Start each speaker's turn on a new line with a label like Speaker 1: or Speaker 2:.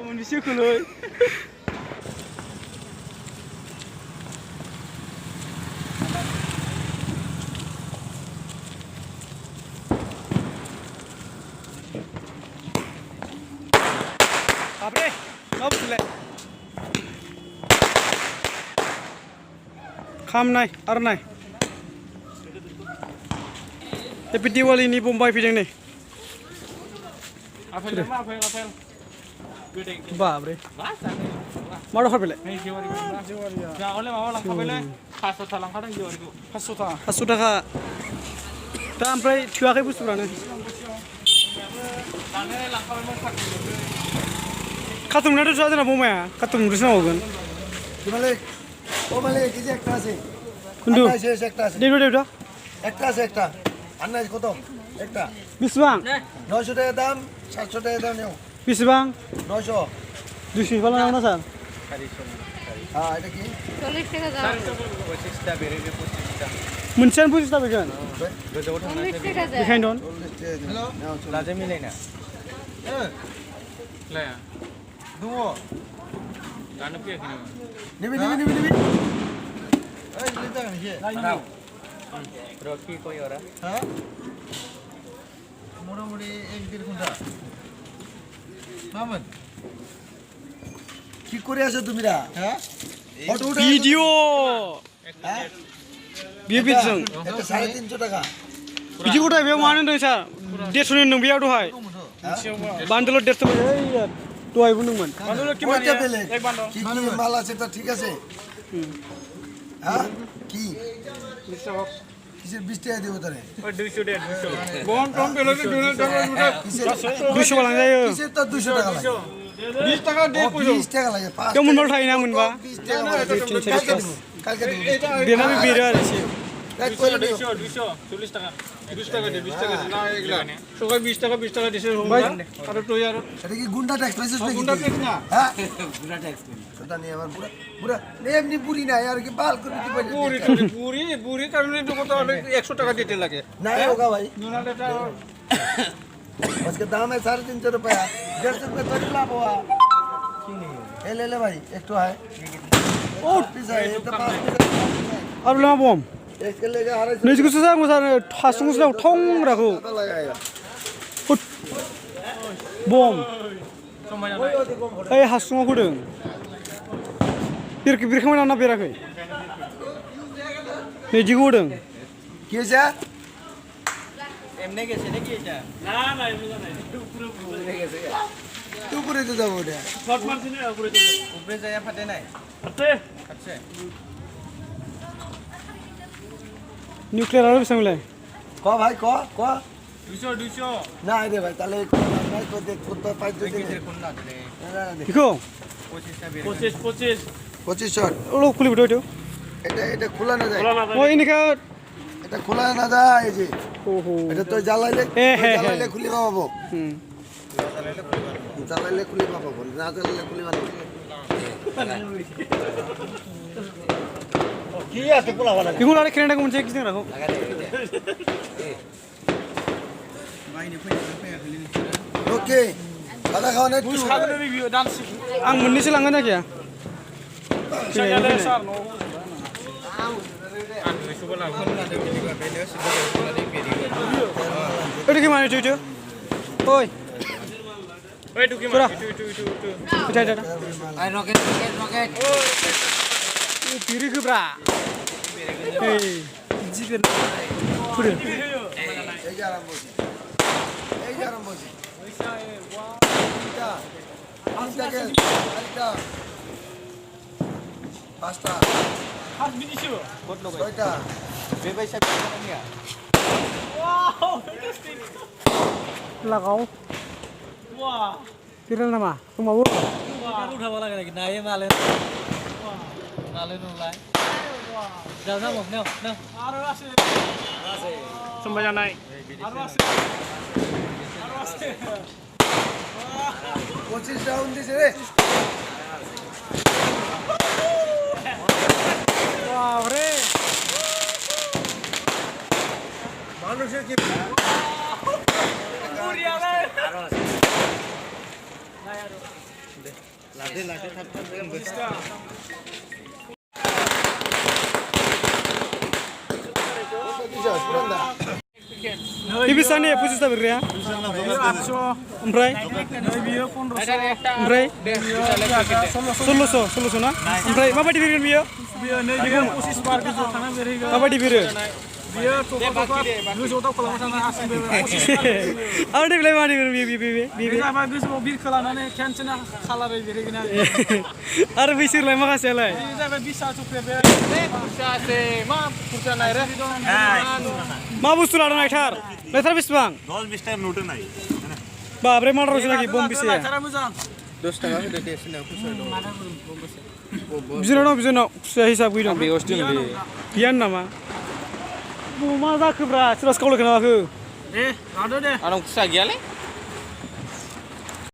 Speaker 1: मोनसे खोलै बापरे मा बुसुलाय खाम नाय आरो नाय हेपि दिवालीनि बम्बाइ फैदों नै आफेल मा आफेल आफेल बापरे मा दखान बेलाय दिवालिया जा हले माबा लांखाबायलै 500 था लांखादों दिवालिखौ 500 थाखा दा ओमफ्राय थोआखै बुस्थुफ्रानो लांनानै लांखाबायमोन खाथुमनायाथ' जोंहा जोंना बमाया खाथुमग्रोसो नांगौगोन
Speaker 2: কিমালে ও মানে এই যে একটা আছে
Speaker 1: কিন্তু
Speaker 2: শেষ একটা আছে
Speaker 1: দেবো
Speaker 2: একটা আছে একটা আন্নাজ কত একটা
Speaker 1: बेसेबां
Speaker 2: 900 টাকা দাম 700 টাকা দাম নেও
Speaker 1: बेसेबां
Speaker 2: 900
Speaker 1: 200 ভালো নাও না স্যার
Speaker 2: হ্যাঁ এটা কি
Speaker 3: 40 টাকা দাও
Speaker 4: 25 টা বেরে 25 টা
Speaker 1: मोनसेयानो 25 टा बेगोन
Speaker 4: गोजौआव थांनानै
Speaker 3: 40 टाका दाও
Speaker 1: बेखायनोथ'
Speaker 2: 40 টাকা নেও
Speaker 4: लाजे मिलायना लाया
Speaker 2: দङ
Speaker 4: दानो फैयाखै नामा
Speaker 2: নিবি এই লিটা কি
Speaker 4: रकी कोई और
Speaker 2: হ্যাঁ মোটামুটি 1.5 ঘন্টা মামন কি করে আছো তুমিরা হ্যাঁ ফটো উঠে
Speaker 1: ভিডিও बियो बिजों
Speaker 2: এটা 350 টাকা
Speaker 1: बिदि गथाय बेयाव मानो होनदों सार 150 होनदों बेयाव दहाय बान्दोल 150 ओइ दहाय बुंदोंमोन बान्दोल কি
Speaker 2: ওইটা বেলে কি মাল আছে তা ঠিক আছে হ্যাঁ কি কিসের 20 টাকা দিব তোরে
Speaker 4: ओइ 200 दे 200
Speaker 1: बन टम बेले 200 बालां जायो
Speaker 2: কিসের তো 200 টাকা লাগে
Speaker 1: 20 টাকা दे
Speaker 2: 20 টাকা লাগে
Speaker 1: কেউ मोनबाल थायो ना मोनबा
Speaker 2: 20 টাকা কালকে দিব
Speaker 1: बेनाबो बेरो आरो एसे
Speaker 2: কাট করে দিও
Speaker 4: 200 40 টাকা
Speaker 1: 20 টাকা দে 20 টাকা দে না এগুলা সবাই 20 টাকা দিছে ভাই আর তো यार
Speaker 2: এটা কি গুন্ডা ট্যাক্স মেসেজ নাকি
Speaker 1: গুন্ডা ট্যাক্স না
Speaker 2: হ্যাঁ গুন্ডা ট্যাক্স সেটা নিয়ে আমার পুরা এমনি বুড়ি না আর কি বাল করে দিতে পারি
Speaker 1: বুড়ি কারণে তো কত 100 টাকা দিতে লাগে
Speaker 2: না होगा भाई
Speaker 1: নুনাটা
Speaker 2: उसका दाम है 350 रुपया 150 रुपया थोड़ी लाभ हुआ ये ले भाई एक तो है ओ पिज्जा है तो 5 पिज्जा
Speaker 1: आरो लामा बम
Speaker 2: एक के लेके 250
Speaker 1: नैजिखौसो जा मोजां थासुंसो थंग्राखौ
Speaker 2: लगाएगा
Speaker 1: बम ओइ हासुङाव होदों बिरखांबाय ना बेराखै नैजिखौ होदों
Speaker 2: কি হয়েছে
Speaker 4: এমনে গেছে নাকি এটা না না এমনে না উপরে গেছে
Speaker 2: তুই উপরে তো যাবো রে
Speaker 4: শট মারছিস না উপরে যায় ফাটে নাই ফাটছে
Speaker 1: নিউক্লিয়ার আরো বেশি মিলাই
Speaker 2: ক ভাই ক
Speaker 4: 200
Speaker 2: না রে ভাই তাহলে ভাই তো দেখ কত পাই তো দেখ
Speaker 4: কোন না রে
Speaker 1: দেখো
Speaker 4: 25 টা বেরে 25
Speaker 2: 25 শট
Speaker 1: ওলো খুলি বিটো
Speaker 2: এটা খোলা না যায়
Speaker 1: ওই নিকা
Speaker 2: এটা খোলা না যায় এই যে
Speaker 1: ওহো
Speaker 2: এটা তো জ্বালাইলে
Speaker 1: হ্যাঁ।
Speaker 2: জ্বালাইলে খুলে পাবো
Speaker 1: হুম
Speaker 2: জ্বালাইলে খুলে পাবো না জ্বালাইলে খুলে পাবো কি আছে পোলা वाला
Speaker 1: এগুলো আরে কেনেডা কোন চেক কিছু রাখো
Speaker 2: ओके खाना खाने तू
Speaker 1: आं मोननैसो लांगोन जायखिया itu gimana itu? Oi.
Speaker 4: Oi itu gimana? Itu.
Speaker 1: Ada.
Speaker 4: Ayo roket.
Speaker 1: Biru ke bra? Hei, jigen. Kudu.
Speaker 2: এই যে আরাম বসে পাঁচটা
Speaker 4: Has binisi lo. Buat lo guys.
Speaker 2: ছয়টা
Speaker 4: Bebas siapa ya? Wow, interesting.
Speaker 1: Lagaw.
Speaker 4: Wah.
Speaker 1: Viral nama. Tumawo.
Speaker 4: Kan udah malah lagi naik malen. Wah. Malen mulai. Wah. Jauh sama, no. Aduh asik. Sembayang naik. Aduh asik.
Speaker 2: 25 round দিছে রে
Speaker 1: Wah,
Speaker 2: মানুষের কি
Speaker 4: Kuria,
Speaker 1: Ini bisa nih, posisi tabir ya. Ompray. Ompray. Soluso na. Ompray, apa di biru bio? Apa di biru? Apa di biru? Apa di biru? Ada bisir lah, makasih lah. Ma bustu lada naik thar. Letar bis bang.
Speaker 3: 10-20 টাকা নোটে নাই
Speaker 1: Babre mal rosi lagi bom bisi ya.
Speaker 2: 10 টাকা করে দিতে এসে না
Speaker 1: Bisa no, saya hisap gue dong. Pian nama. Mau masak ke bra, terus kau lagi nak ke?
Speaker 4: Ada deh.
Speaker 5: Anong kusagya le?